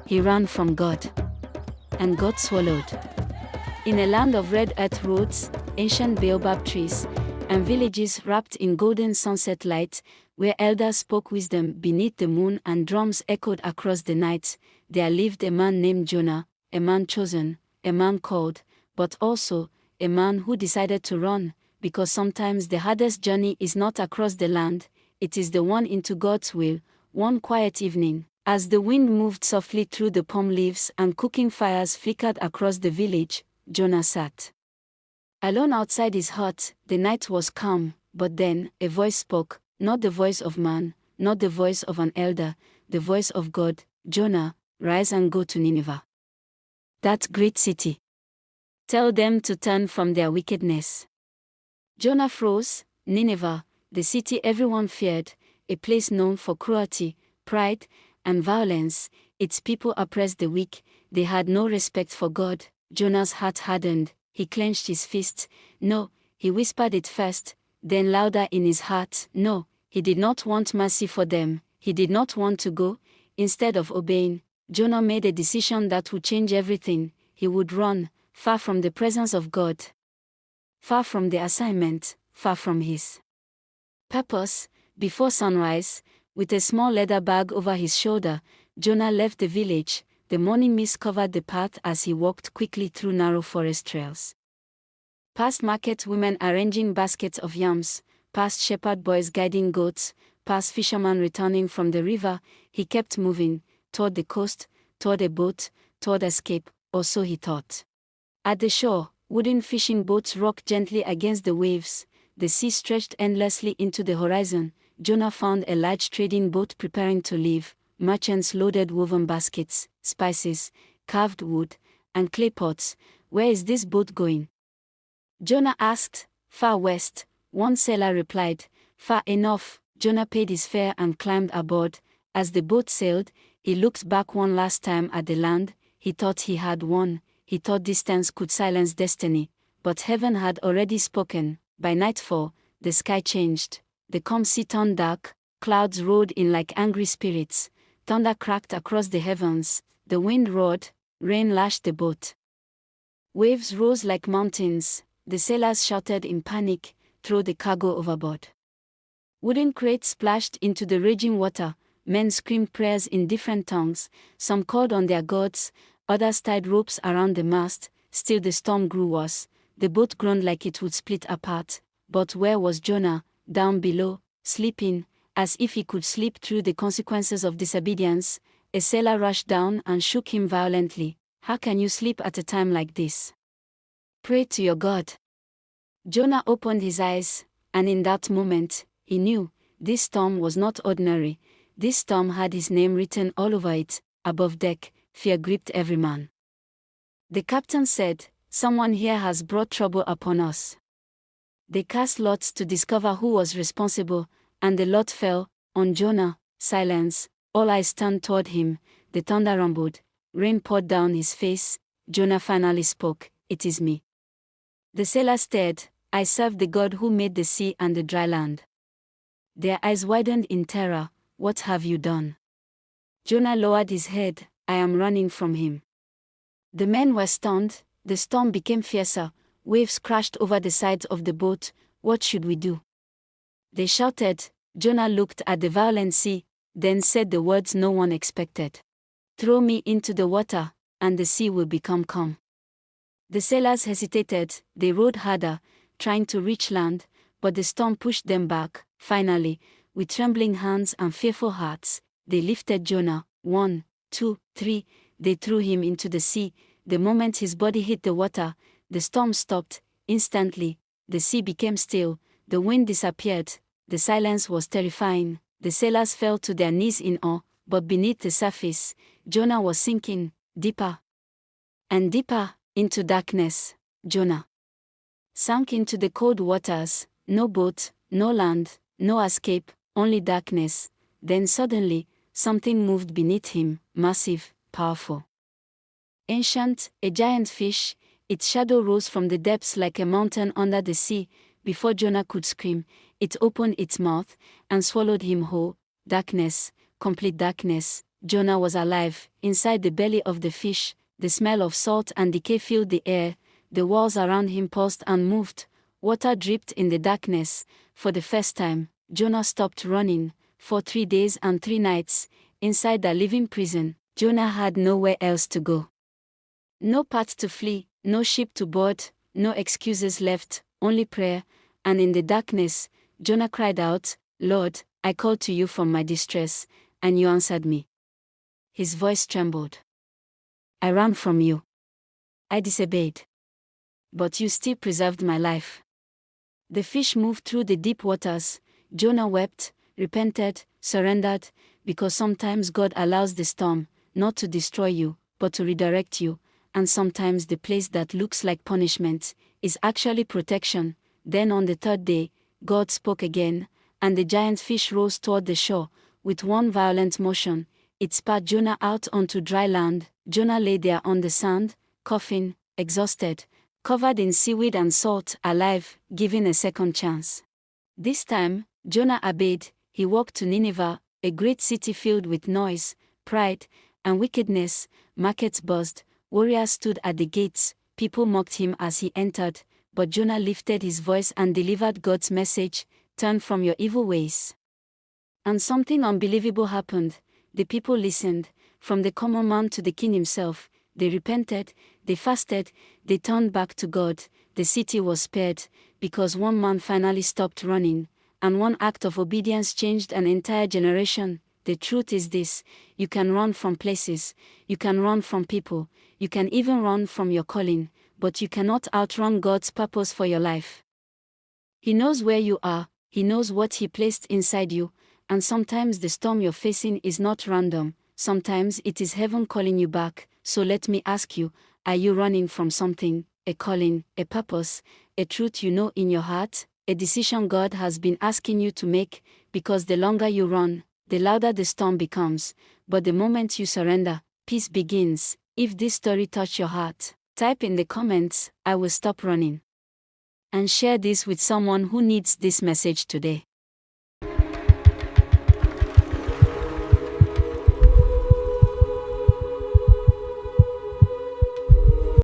he ran from God. And God swallowed. In a land of red earth roads, ancient baobab trees, and villages wrapped in golden sunset light, where elders spoke wisdom beneath the moon and drums echoed across the night, there lived a man named Jonah, a man chosen, a man called, but also a man who decided to run, because sometimes the hardest journey is not across the land, it is the one into God's will. One quiet evening, as the wind moved softly through the palm leaves and cooking fires flickered across the village, Jonah sat alone outside his hut. The night was calm, but then a voice spoke, not the voice of man, not the voice of an elder, the voice of God. Jonah, rise and go to Nineveh, that great city. Tell them to turn from their wickedness. Jonah froze. Nineveh, the city everyone feared, a place known for cruelty, pride, and violence. Its people oppressed the weak. They had no respect for God. Jonah's heart hardened. He clenched his fist. No, he whispered it first, then louder in his heart. No, he did not want mercy for them. He did not want to go. Instead of obeying, Jonah made a decision that would change everything. He would run, far from the presence of God, far from the assignment, far from his purpose. Before sunrise, with a small leather bag over his shoulder, Jonah left the village. The morning mist covered the path as he walked quickly through narrow forest trails. Past market women arranging baskets of yams, past shepherd boys guiding goats, past fishermen returning from the river, he kept moving, toward the coast, toward a boat, toward escape, or so he thought. At the shore, wooden fishing boats rocked gently against the waves. The sea stretched endlessly into the horizon. Jonah found a large trading boat preparing to leave. Merchants loaded woven baskets, spices, carved wood, and clay pots. Where is this boat going? Jonah asked. Far west, one sailor replied. Far enough. Jonah paid his fare and climbed aboard. As the boat sailed, he looked back one last time at the land. He thought he had won. He thought distance could silence destiny. But heaven had already spoken. By nightfall, the sky changed. The calm sea turned dark. Clouds rolled in like angry spirits. Thunder cracked across the heavens. The wind roared. Rain lashed the boat. Waves rose like mountains. The sailors shouted in panic, throw the cargo overboard. Wooden crates splashed into the raging water. Men screamed prayers in different tongues. Some called on their gods, others tied ropes around the mast. Still the storm grew worse. The boat groaned like it would split apart. But where was Jonah? Down below, sleeping, as if he could sleep through the consequences of disobedience. A sailor rushed down and shook him violently. How can you sleep at a time like this? Pray to your God. Jonah opened his eyes, and in that moment, he knew, this storm was not ordinary. This storm had his name written all over it. Above deck, fear gripped every man. The captain said, someone here has brought trouble upon us. They cast lots to discover who was responsible, and the lot fell on Jonah. Silence. All eyes turned toward him. The thunder rumbled. Rain poured down his face. Jonah finally spoke. It is me. The sailor stared. I serve the God who made the sea and the dry land. Their eyes widened in terror. What have you done? Jonah lowered his head. I am running from him. The men were stunned. The storm became fiercer. Waves crashed over the sides of the boat. What should we do? They shouted. Jonah looked at the violent sea, then said the words no one expected. Throw me into the water, and the sea will become calm. The sailors hesitated. They rowed harder, trying to reach land, but the storm pushed them back. Finally, with trembling hands and fearful hearts, they lifted Jonah. 1, 2, 3. They threw him into the sea. The moment his body hit the water, the storm stopped. Instantly, the sea became still. The wind disappeared. The silence was terrifying. The sailors fell to their knees in awe, but beneath the surface, Jonah was sinking, deeper and deeper, into darkness. Jonah sank into the cold waters. No boat, no land, no escape, only darkness. Then suddenly, something moved beneath him, massive, powerful. Ancient, a giant fish. Its shadow rose from the depths like a mountain under the sea. Before Jonah could scream, it opened its mouth and swallowed him whole. Darkness, complete darkness. Jonah was alive. Inside the belly of the fish, the smell of salt and decay filled the air. The walls around him pulsed and moved. Water dripped in the darkness. For the first time, Jonah stopped running. For 3 days and 3 nights, inside the living prison, Jonah had nowhere else to go. No path to flee, no ship to board, no excuses left, only prayer. And in the darkness, Jonah cried out, "Lord, I called to you from my distress, and you answered me." His voice trembled. "I ran from you. I disobeyed. But you still preserved my life." The fish moved through the deep waters. Jonah wept, repented, surrendered, because sometimes God allows the storm, not to destroy you, but to redirect you, and sometimes the place that looks like punishment is actually protection. Then on the 3rd day, God spoke again, and the giant fish rose toward the shore. With one violent motion, it spat Jonah out onto dry land. Jonah lay there on the sand, coughing, exhausted, covered in seaweed and salt, alive, given a second chance. This time, Jonah obeyed. He walked to Nineveh, a great city filled with noise, pride, and wickedness. Markets buzzed, warriors stood at the gates, people mocked him as he entered, but Jonah lifted his voice and delivered God's message: "Turn from your evil ways." And something unbelievable happened. The people listened, from the common man to the king himself. They repented, they fasted, they turned back to God. The city was spared, because one man finally stopped running, and one act of obedience changed an entire generation. The truth is this: you can run from places, you can run from people, you can even run from your calling, but you cannot outrun God's purpose for your life. He knows where you are, He knows what He placed inside you, and sometimes the storm you're facing is not random, sometimes it is heaven calling you back. So let me ask you, are you running from something, a calling, a purpose, a truth you know in your heart, a decision God has been asking you to make? Because the longer you run, the louder the storm becomes, but the moment you surrender, peace begins. If this story touched your heart, type in the comments, "I will stop running," and share this with someone who needs this message today.